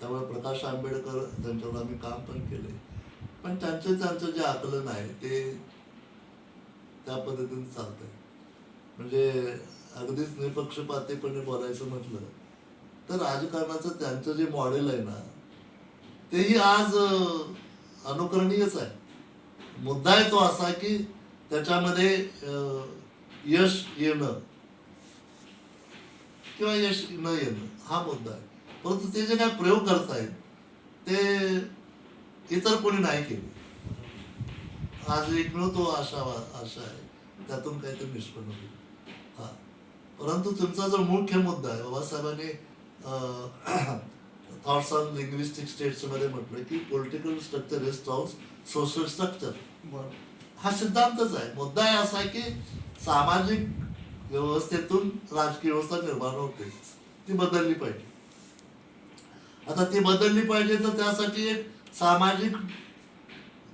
त्यामुळे प्रकाश आंबेडकर त्यांच्यावर आम्ही काम पण केले, पण त्यांचं जे आकलन आहे ते त्या पद्धतीने चालतंय. म्हणजे अगदीच निपक्षपातीपणे बोलायचं म्हटलं तर राजकारणाचं त्यांचं जे मॉडेल आहे ना तेही आज अनुकरणीयच आहे. मुद्दा आहे तो असा की त्याच्यामध्ये यश येणं किंवा यश न येणं हा मुद्दा आहे. परंतु ते जे काय प्रयोग करतायत ते इतर कोणी नाही केले. आज एकमेव तो आशा आहे त्यातून काहीतरी निष्पन्न होईल. हा, परंतु तुमचा जो मुख्य मुद्दा आहे, बाबासाहेबांनी थॉट्स ऑन लिंग्विस्टिक स्टेट्स मध्ये म्हटलं की political structure is social structure. हा सिद्धांतच आहे. मुद्दा आहे असा की सामाजिक व्यवस्थेतून राजकीय व्यवस्था निर्माण होते, ती बदलली पाहिजे. आता ती बदलली पाहिजे तर त्यासाठी एक सामाजिक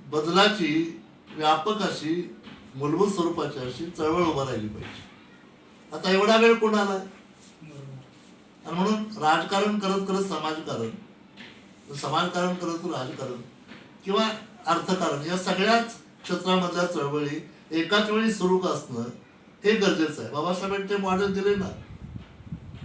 बदलाची व्यापक अशी मूलभूत स्वरूपाची अशी चळवळ उभा राहिली पाहिजे. आता एवढा वेळ कोणाला आहे? आणि म्हणून राजकारण करत करत समाजकारण, समाजकारण करत राजकारण किंवा अर्थकारण या सगळ्याच क्षेत्रामधल्या चळवळी एकाच वेळी सुरू असणं हे गरजेचं आहे. बाबासाहेबांनी ते मॉडेल दिले ना.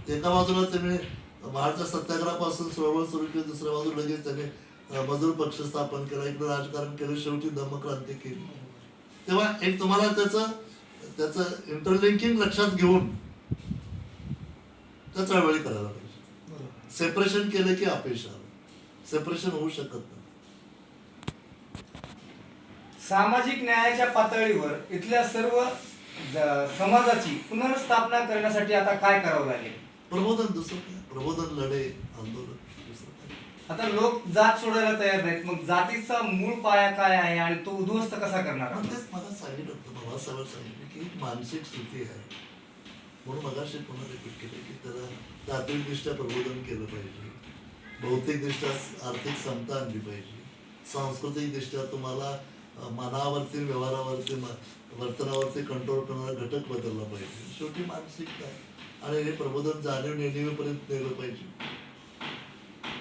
एका बाजूला त्यांनी महाराष्ट्र सत्याग्रहापासून चळवळ सुरू केली, दुसऱ्या बाजूला लगेच त्याने मजूर पक्ष स्थापन केला, इकडे राजकारण केलं, शेवटी धम्मक्रांती केली. तेव्हा एक तुम्हाला त्याचं इंटरलिंकिंग लक्षात घेऊन त्या चळवळी करायला पाहिजे. सेपरेशन केलं की अपयश आलं. सेपरेशन होऊ शकत नाही. सामाजिक न्यायाच्या पातळीवर इथल्या सर्व समाजाची पुनर्स्थापना करण्यासाठी आता काय करावं लागेल? प्रबोधन, दुसरं काय? प्रबोधन, लढे, आंदोलन, दुसरं काय? आता लोक जात सोडायला तयार नाहीत. मग जातीचा मूळ पाया काय आहे आणि तो उद्ध्वस्त कसा करणार? तेच मला सांगितलं होतं, बाबासाहेब सांगितलं की एक मानसिक स्थिती आहे. म्हणून मगाशी पुन्हा रिपीट केलं की त्याला तात्विकदृष्ट्या प्रबोधन केलं पाहिजे, भौतिकदृष्ट्या आर्थिक समता आणली पाहिजे, सांस्कृतिकदृष्ट्या तुम्हाला मनावरती, व्यवहारावरती, वर्तनावरती कंट्रोल करणारा घटक बदलला पाहिजे. शेवटी मानसिकता आणि हे प्रबोधन जाणीव नेणीवेपर्यंत नेलं पाहिजे.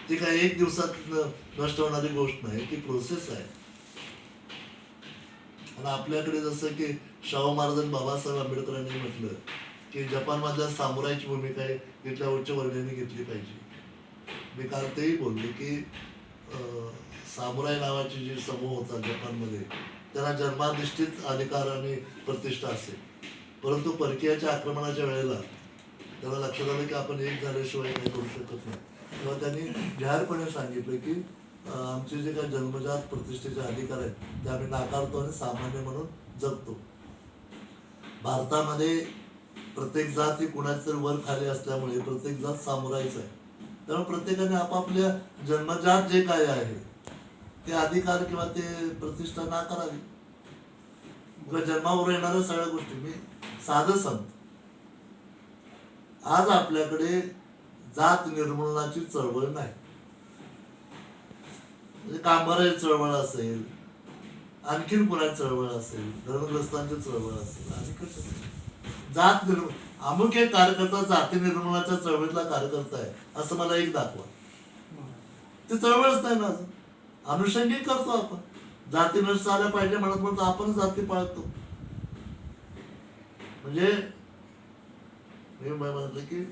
ती काय एक दिवसात नष्ट होणारी गोष्ट नाही, ती प्रोसेस आहे. आणि आपल्याकडे जसं की शाहू महाराज आणि बाबासाहेब आंबेडकरांनी म्हटलं की जपानमधल्या सामुराईची भूमिका आहे इथल्या उच्च वर्गाने घेतली पाहिजे. मी काल तेही बोललो की सामुराई नावाची जी समूह होता जपानमध्ये त्यांना जन्माधिष्ठित अधिकार आणि प्रतिष्ठा असेल, परंतु परकीयाच्या आक्रमणाच्या वेळेला त्याला लक्षात आलं की आपण एक झाल्याशिवाय काही करू शकत नाही. तेव्हा त्यांनी जाहीरपणे सांगितलं की आमचे जे काही जन्मजात प्रतिष्ठेचे अधिकार आहेत ते आम्ही नाकारतो आणि सामान्य म्हणून जगतो. भारतामध्ये प्रत्येक जात ही कुणाची तरी वर खाली असल्यामुळे प्रत्येक जात सामुराईच आहे. त्यामुळे प्रत्येकाने आपापल्या जन्मजात जे काय आहे ते अधिकार किंवा ते प्रतिष्ठा नाकारावी. जन्मावर येणाऱ्या सगळ्या गोष्टी मी साधं सांगतो. आज आपल्याकडे जात निर्मूलनाची चळवळ नाही. म्हणजे कामगाराची चळवळ असेल, आणखीन कुणाची चळवळ असेल, धर्मग्रस्तांची चळवळ असेल, आणि कसं जात अमुक एक कार्यकर्ता जाती निर्मूलनाच्या चळवळीतला कार्यकर्ता आहे असं मला एक दाखवा. ते चळवळच नाही ना. अजून अनुषंगिक करतो आपण, जाती नष्ट झाल्या पाहिजे म्हणत आपण जाती पाळतो. म्हणजे मी म्हटलं की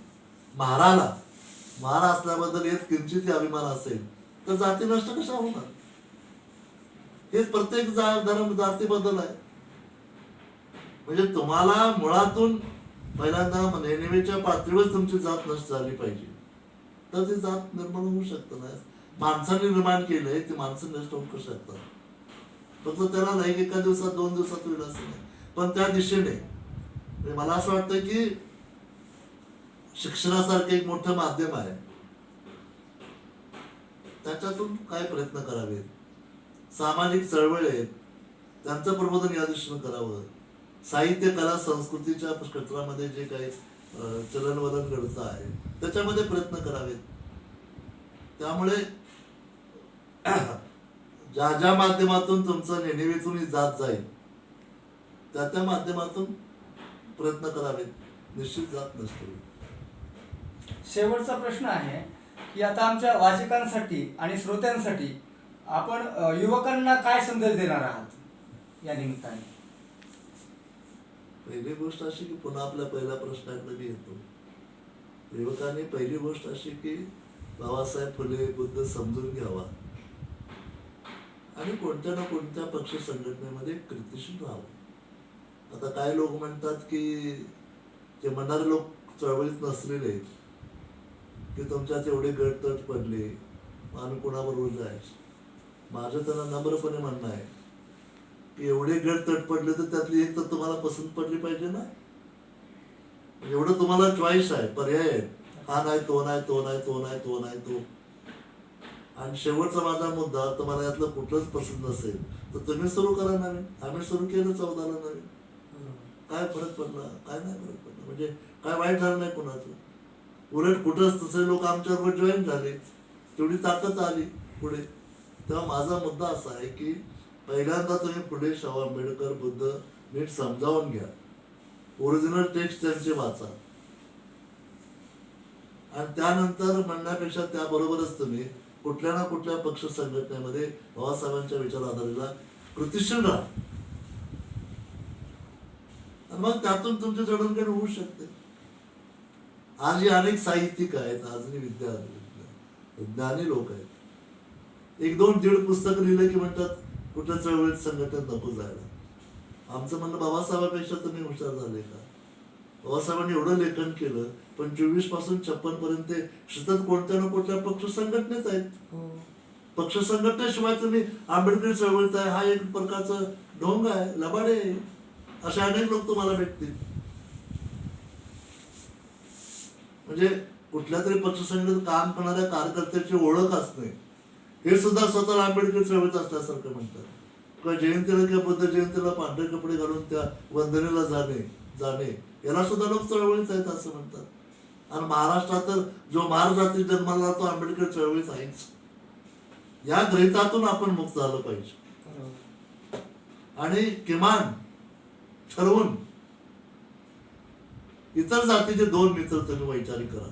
महार असल्याबद्दल एक किंचित अभिमान असेल तर जाती नष्ट कशा होणार? हेच प्रत्येक धर्म जातीबद्दल आहे. म्हणजे तुम्हाला मुळातून पहिल्यांदा नेहमीच्या पातळीवर तुमची जात नष्ट झाली पाहिजे तर ती जात निर्माण होऊ शकत नाही. माणसाने निर्माण केलंय, ती माणसं नष्ट होऊ शकतात. फक्त त्याला नाही एका दिवसात 2 दिवसात होईल असं नाही, पण त्या दिशेने म्हणजे मला असं वाटतं की शिक्षणासारखं एक मोठं माध्यम आहे, त्याच्यातून काय प्रयत्न करावेत. सामाजिक चळवळी आहेत, त्यांचं प्रबोधन या दृष्टीनं करावं. साहित्य, कला, संस्कृतीच्या क्षेत्रामध्ये जे काही चलनवलन घडतं आहे त्याच्यामध्ये प्रयत्न करावेत. त्यामुळे ज्या ज्या माध्यमातून तुमचं नेणिवेतून जात जाईल त्या माध्यमातून प्रयत्न करावेत. निश्चित जात नसतो. शेवटचा प्रश्न आहे की आता आमच्या वाचकांसाठी आणि श्रोत्यांसाठी आपण युवकांना काय संदेश देणार आहात या निमित्ताने? पहिली गोष्ट अशी की पुन्हा आपल्या पहिल्या प्रश्नाकडे मी येतो. युवकांनी पहिली गोष्ट अशी की बाबासाहेब फुले बुद्ध समजून घ्यावा आणि कोणत्या ना कोणत्या पक्ष संघटनेमध्ये कृतीशील राहावं. आता काही लोक म्हणतात की जे म्हणणारे लोक चळवळीत नसलेले आहेत की तुमच्यात एवढे गटतट पडले, आम्ही कोणाबरोबर जायचं. माझं त्यांना नम्रपणे म्हणणं आहे की एवढे गट तट पडले तर त्यातली एक तर तुम्हाला पसंत पडली पाहिजे ना. एवढं तुम्हाला चॉईस आहे, पर्याय आहे, हा नाही तो नाही तो नाही तो नाही तो नाही तो. आणि शेवटचा माझा मुद्दा, तुम्हाला यातलं कुठलंच पसंत नसेल तर तुम्ही सुरू करा नवीन. आम्ही सुरू केलं 14ला नवीन. काय फरक पडला? काय नाही फरक पडला. म्हणजे काय वाईट झालं नाही कोणाचं. उलट कुठंच तसे लोक आमच्याबरोबर जॉईन झाले, तेवढी ताकद आली पुढे. तेव्हा माझा मुद्दा असा आहे की पहिल्यांदा तुम्ही फुले, शाहू आंबेडकर, बुद्ध नीट समजावून घ्या. ओरिजिनल टेक्स्ट त्यांचे वाचा आणि त्यानंतर म्हणण्यापेक्षा त्याबरोबरच तुम्ही कुठल्या ना कुठल्या पक्ष संघटनेमध्ये बाबासाहेबांच्या विचार आधारेला कृतीशील राहा आणि मग त्यातून तुमचे जडणघडण होऊ शकते. आज अनेक साहित्यिक आहेत, आजही ज्ञानी लोक आहेत. 1-2 दीड पुस्तक लिहिलं की म्हणतात कुठल्या चळवळीत संघटनेत नको जायला. आमचं म्हणणं, बाबासाहेबांपेक्षा तुम्ही हुशार झाले का? बाबासाहेबांनी एवढं लेखन केलं पण 24 पासून 56 पर्यंत सतत कोणत्या ना कोणत्या पक्ष संघटनेत आहेत. पक्ष संघटनेशिवाय तुम्ही आंबेडकरी चळवळीत आहे, हा एक प्रकारचं ढोंग आहे, लबाडे आहे. असे अनेक लोक तुम्हाला भेटतील. म्हणजे कुठल्या तरी पक्ष संघटनेत काम करणाऱ्या कार्यकर्त्याची ओळख असणे हे सुद्धा स्वतःला आंबेडकर चळवळीत असल्यासारखं म्हणतात. किंवा जयंतीला किंवा बुद्ध जयंतीला पांढरे कपडे घालून त्या वंदनेला जाणे याला सुद्धा लोक चळवळीत आहेत असं म्हणतात. आणि महाराष्ट्रात तर जो महार जाती जन्माला तो आंबेडकर चळवळीत आहेच. या गृहितातून आपण मुक्त झालं पाहिजे आणि किमान ठरवून इतर जातीचे 2 मित्र तुम्ही वैचारिक करा.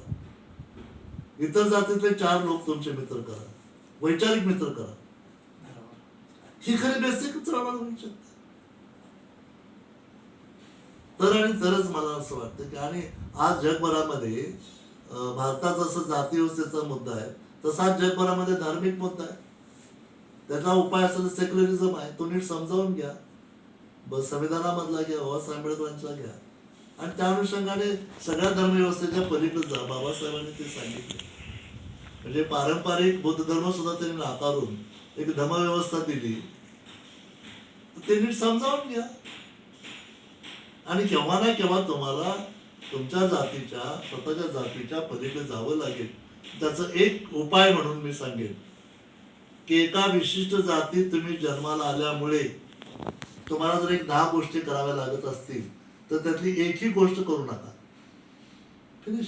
इतर जातीतले 4 लोक तुमचे मित्र करा, वैचारिक मित्र करा. ही खरी बेसिक चळवळ होऊ शकते. तर आणि तरच मला असं वाटतं की आणि आज जगभरामध्ये भारतात जसं जाती व्यवस्थेचा मुद्दा आहे तसा जगभरामध्ये धार्मिक मुद्दा आहे. त्याचा उपाय असेल सेक्युलरिझम आहे. तो नीट समजावून घ्या. संविधानामधला घ्या, बाबासाहेब आंबेडकरांचा घ्या आणि त्या अनुषंगाने सगळ्या धर्मव्यवस्थेच्या पलीकडे जा. बाबासाहेबांनी ते सांगितले. म्हणजे पारंपरिक बौद्ध धर्म सुद्धा त्यांनी नाकारून एक धर्मव्यवस्था दिली. ते नीट समजावून घ्या आणि केव्हा ना केव्हा तुम्हाला तुमच्या जातीच्या, स्वतःच्या जातीच्या पलीकडे जावं लागेल. त्याचा एक उपाय म्हणून मी सांगेन की एका विशिष्ट जातीत तुम्ही जन्माला आल्यामुळे तुम्हाला जर 10 गोष्टी कराव्या लागत असतील तर त्यातली एकही गोष्ट करू नका. फिनिश.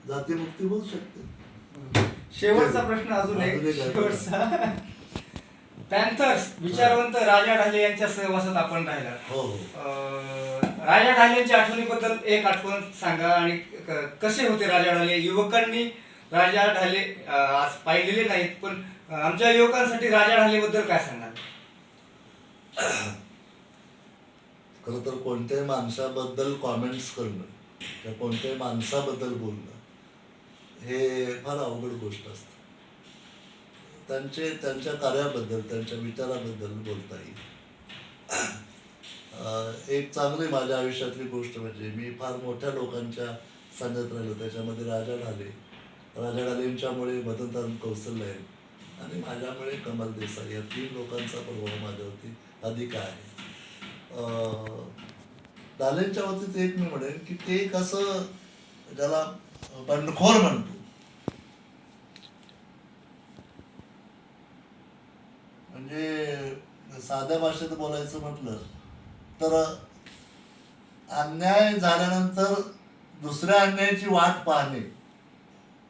जातीमुक्ती होऊ शकते. शेवटचा प्रश्न अजून एक शेवटचा. पॅन्थर्स विचारवंत राजा ढाले यांच्या सहवासात आपण राहिला. हो. राजा ढालेंच्या आठवणीबद्दल एक आठवण सांगा आणि कसे होते राजा ढाले. युवकांनी राजा ढाले आज पाहिलेले नाहीत पण आमच्या युवकांसाठी राजा ढाले बद्दल काय सांगाल? खरं तर कोणत्याही माणसाबद्दल कॉमेंट्स करणं किंवा कोणत्याही माणसाबद्दल बोलणं हे फार अवघड गोष्ट असते. त्यांच्या कार्याबद्दल, त्यांच्या विचाराबद्दल बोलता येईल. एक चांगली माझ्या आयुष्यातली गोष्ट म्हणजे मी फार मोठ्या लोकांच्या संगत राहिलो. त्याच्यामध्ये राजा ढालेंच्यामुळे मदनराम कौशल्य आणि माझ्यामुळे कमल देसाई या 3 लोकांचा प्रभाव माझ्यावरती अधिक आहे. दालेंच्या बाबतीत एक मी म्हणेन की ते एक असं ज्याला बंडखोर म्हणतो. म्हणजे साध्या भाषेत बोलायचं म्हटलं तर अन्याय झाल्यानंतर दुसऱ्या अन्यायाची वाट पाहणे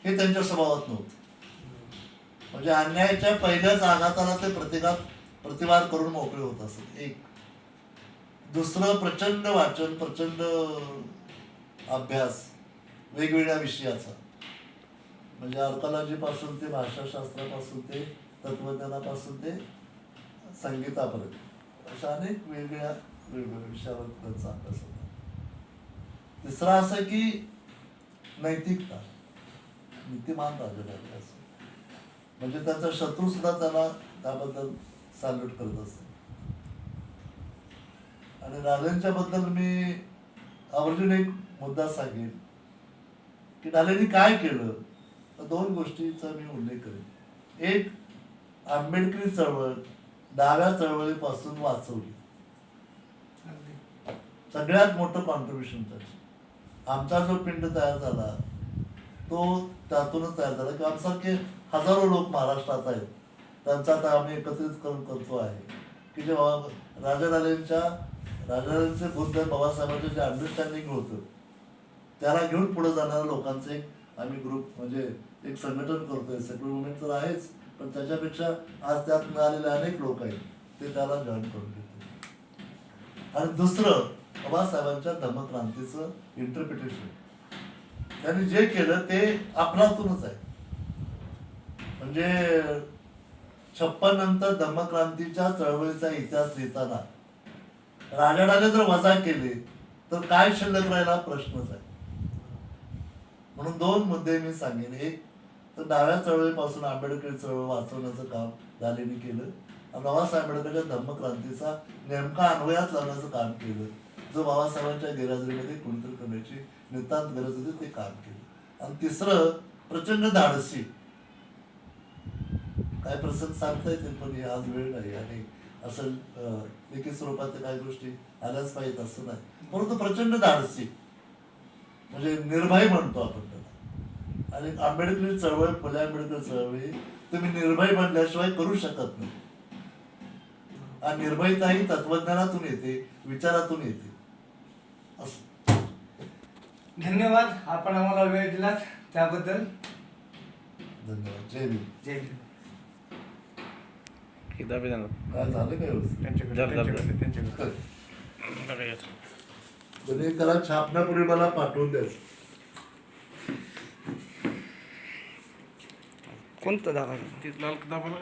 हे त्यांच्या स्वभावात नव्हतं. म्हणजे अन्यायाच्या पहिल्याच आघाताला ते प्रतिवाद करून मोकळे होत असत. एक दुसरं प्रचंड वाचन, प्रचंड अभ्यास वेगवेगळ्या विषयाचा, म्हणजे आर्कॉलॉजी पासून ते भाषाशास्त्रापासून ते तत्वज्ञानापासून ते संगीतापर्यंत अशा अनेक वेगवेगळ्या विषयावर त्यांचा अभ्यास होता. तिसरा असं की नैतिकता, नीतिमान राजा झाले असं, म्हणजे त्यांचा शत्रू सुद्धा त्यांना त्याबद्दल सॅल्यूट करत असत. आणि डालेंच्या बद्दल मी आवर्जून एक मुद्दा सांगेन की डालेंनी काय केलं तर दोन गोष्टींचा मी उल्लेख करेन. एक, आंबेडकरी चळवळ डाव्या चळवळीपासून वाचवली. सगळ्यात मोठं कॉन्ट्रीब्युशन त्याचं. आमचा जो पिंड तयार झाला तो त्यातूनच तयार झाला की आमच्यासारखे हजारो लोक महाराष्ट्रात आहेत, त्यांचा आता आम्ही एकत्रित करून करतो आहे की जे राजा डालेंचे बुद्ध बाबासाहेबांचे जे अंडरस्टँडिंग होतं त्याला घेऊन पुढे जाणाऱ्या लोकांचं एक आम्ही ग्रुप म्हणजे एक संघटन करतोय. सेक्युलर मुवमेंट तर आहेच, पण त्याच्यापेक्षा आज त्यात मिळालेले अनेक लोक आहेत ते त्याला जॉईन करून घेतो. आणि दुसरं, बाबासाहेबांच्या धम्मक्रांतीचं इंटरप्रिटेशन त्यांनी जे केलं ते आपणातूनच आहे. म्हणजे 56 नंतर धम्मक्रांतीच्या चळवळीचा इतिहास लिहिताना राजा डाले जर वजा केले तर काय शिल्लक राहिला प्रश्नच आहे. म्हणून दोन मुद्दे मी सांगेन. एक तर डाव्या चळवळीपासून आंबेडकरी चळवळ वाचवण्याचं काम डालेंनी केलं आणि बाबासाहेब आंबेडकरच्या धम्मक्रांतीचा नेमका अन्वयात लावण्याचं काम केलं. जो बाबासाहेबांच्या गैरहजेरीमध्ये कोणीतरी करण्याची नितांत गरज होती ते काम केलं. आणि तिसरं, प्रचंड धाडसी, काय प्रसंग सांगता येतील पण हे आज वेळ नाही आणि असं लिखित स्वरूपात काही गोष्टी आल्याच पाहिजेत असं नाही, परंतु प्रचंड धाडसी म्हणजे निर्भय म्हणतो आपण त्याला. आणि आंबेडकरी चळवळ, फुले आंबेडकर चळवळी तुम्ही निर्भय बनल्याशिवाय करू शकत नाही. आणि निर्भयता ही तत्वज्ञानातून येते, विचारातून येते. असं. धन्यवाद, आपण आम्हाला वेळ दिलात त्याबद्दल. धन्यवाद. जय भीम. जय भीम. काय झालं काय करा, छापण्यापूर्वी मला पाठवून द्यायचं. कोणतं दाखवा?